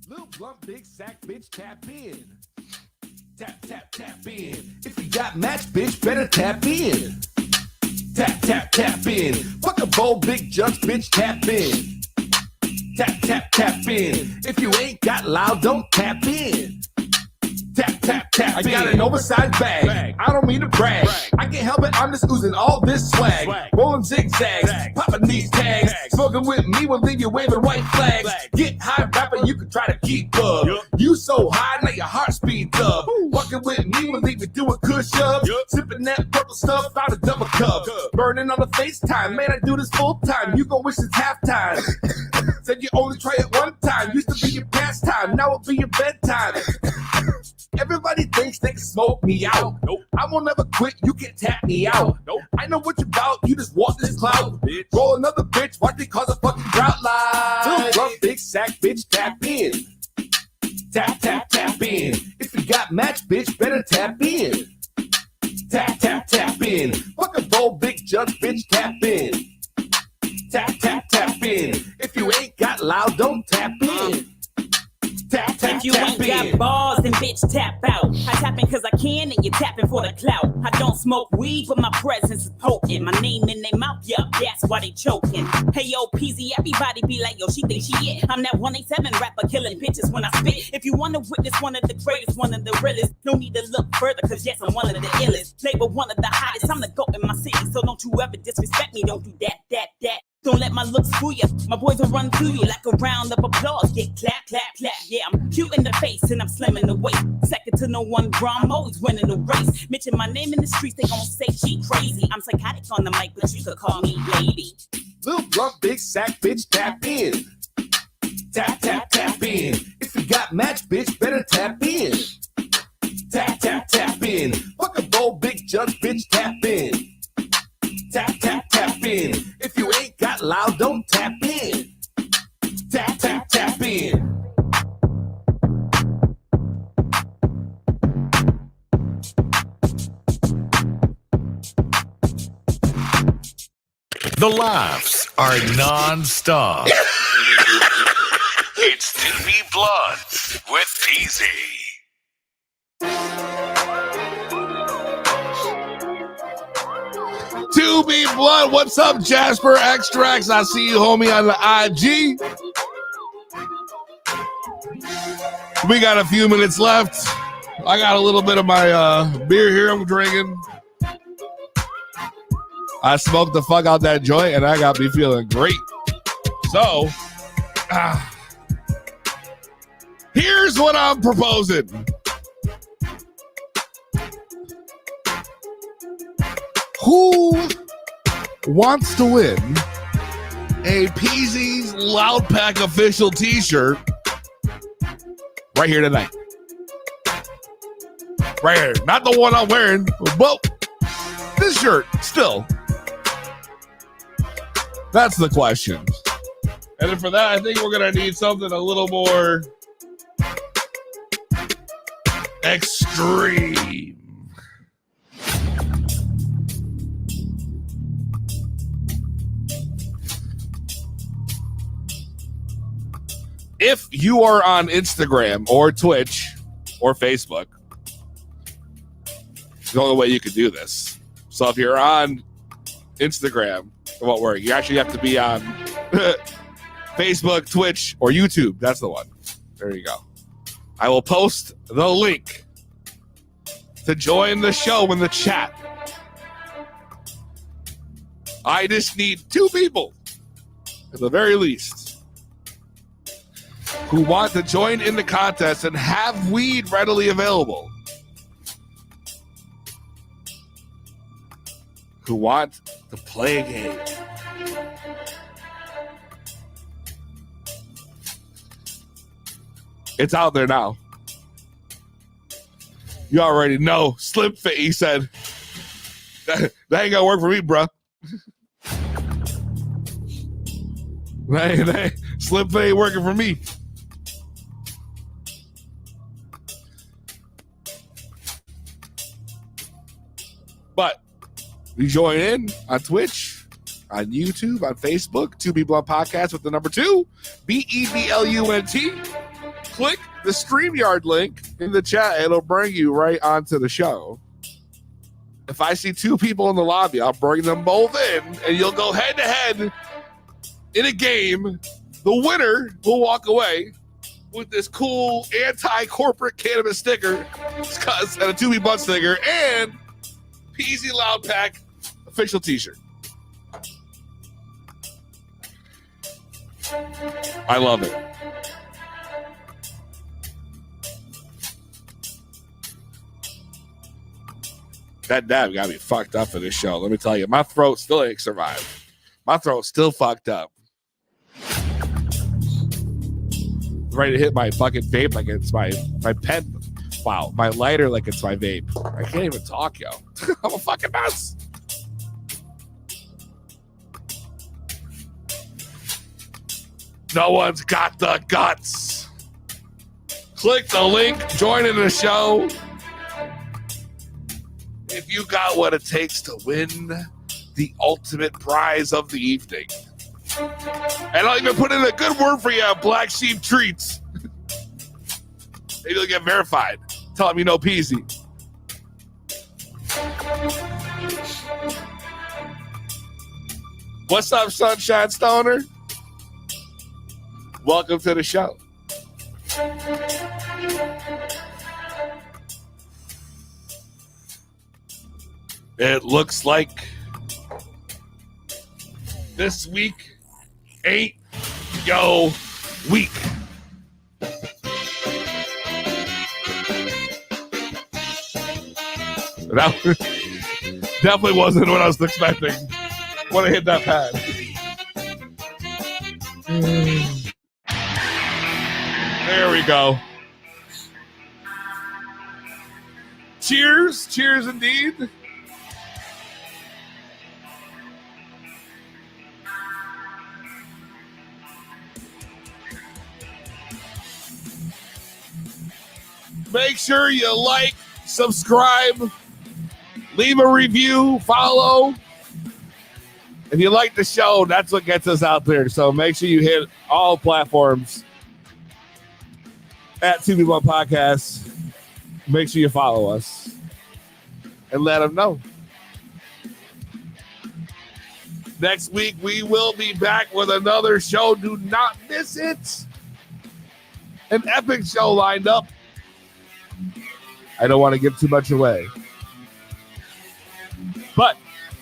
S2: Little blunt, big sack, bitch, tap in. Tap, tap, tap in. If you got match, bitch, better tap in. Tap, tap, tap in. Fuck a bowl, big jugs, bitch, tap in. Tap, tap, tap in. If you ain't got loud, don't tap in. Tap, tap, tap in. I got an oversized bag. I don't mean to brag. I can't help it, I'm just oozing all this swag. Rolling zigzags, popping these tags. Smoking with me will leave you waving white flags. Get high, rapping, you can try to keep up. You so high, now your heart speeds up. Walking with me will leave you doing push-ups. Sipping that purple stuff out of double cup. Burning on the FaceTime, man, I do this full time. You gon' wish it's halftime. Said you only try it one time. Used to be your pastime, now it'll be your bedtime. Everybody thinks they can smoke me out. Nope. I won't ever quit, you can tap me out. Nope. I know what you're about, you just want this clout. Bitch. Roll another bitch, watch me cause a fucking drought line. Little rough, big sack, bitch, tap in. Tap, tap, tap in. If you got match, bitch, better tap in. Tap, tap, tap in. Fuck a bowl, big jug, bitch, tap in. Tap, tap, tap in. If you ain't got loud, don't tap in. Tap, tap,
S10: if you ain't got balls, then bitch tap out. I tap in cause I can and you tapping for the clout. I don't smoke weed, but my presence is poking. My name in their mouth, yeah, that's why they choking. Hey yo, PZ, everybody be like, yo, she think she it. I'm that 187 rapper killing bitches when I spit. If you wanna witness one of the greatest, one of the realest, no need to look further cause yes, I'm one of the illest. Label one of the hottest, I'm the GOAT in my city. So don't you ever disrespect me, don't do that. Don't let my looks fool ya. My boys will run through you like a round of applause. Get clap, clap, clap. Yeah, I'm cute in the face and I'm slim in the waist. Second to no one, bro. I'm always winning the race. Mention my name in the streets, they gon' say she crazy. I'm psychotic on the mic, but you could call me lady.
S6: Little blunt, big sack, bitch, tap in. Tap, tap, tap in. If you got match, bitch, better tap in. Tap, tap, tap in. Fuck a bold, big judge, bitch, tap in. Tap, tap, tap in. If you ain't got loud, don't tap in. Tap, tap, tap in.
S5: The laughs are non-stop. It's 2B Bloods with Peasy.
S6: To be blood, what's up, Jasper Extracts? I see you, homie, on the IG. We got a few minutes left. I got a little bit of my beer here I'm drinking. I smoked the fuck out that joint, and I got me feeling great. So, here's what I'm proposing. Who wants to win a Peasy's Loud Pack official t-shirt right here tonight? Right here. Not the one I'm wearing, but this shirt still. That's the question. And then for that, I think we're going to need something a little more extreme. If you are on Instagram or Twitch or Facebook, it's the only way you can do this. So if you're on Instagram, it won't work. You actually have to be on Facebook, Twitch, or YouTube. That's the one. There you go. I will post the link to join the show in the chat. I just need 2 people, at the very least, who want to join in the contest and have weed readily available. Who want to play a game. It's out there now. You already know. Slim Fit, he said, that ain't gonna work for me, bro. Slim Fit ain't working for me. But you join in on Twitch, on YouTube, on Facebook, 2B Blunt Podcast with the number 2, BEBLUNT. Click the StreamYard link in the chat. It'll bring you right onto the show. If I see 2 people in the lobby, I'll bring them both in, and you'll go head-to-head in a game. The winner will walk away with this cool anti-corporate cannabis sticker and a 2B Blunt sticker and Peasy Loud Pack official t-shirt. I love it. That dab got me fucked up for this show. Let me tell you, my throat still ain't survived. My throat's still fucked up. Ready to hit my fucking vape like it's my pen. Wow, my lighter like it's my vape. I can't even talk, yo. I'm a fucking mess. No one's got the guts. Click the link, join in the show. If you got what it takes to win the ultimate prize of the evening. And I'll even put in a good word for you on Black Sheep Treats. Maybe you'll get verified. Tell them you know Peasy. What's up, Sunshine Stoner? Welcome to the show. It looks like this week ain't yo week. That definitely wasn't what I was expecting when I hit that pad. There we go. Cheers. Cheers indeed. Make sure you like, subscribe, leave a review, follow. If you like the show, that's what gets us out there. So make sure you hit all platforms at 2B1 Podcast. Make sure you follow us and let them know. Next week, we will be back with another show. Do not miss it. An epic show lined up. I don't want to give too much away. But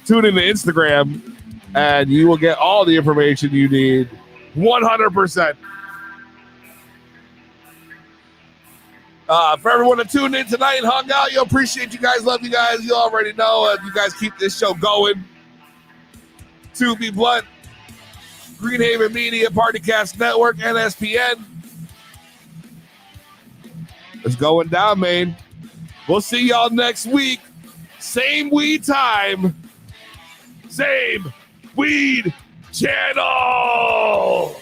S6: tune in to Instagram and you will get all the information you need 100%. For everyone that tuned in tonight and hung out, you appreciate you guys, love you guys. You already know you guys keep this show going. To Be Blunt, Greenhaven Media, Partycast Network, NSPN. It's going down, man. We'll see y'all next week. Same weed time. Same weed channel.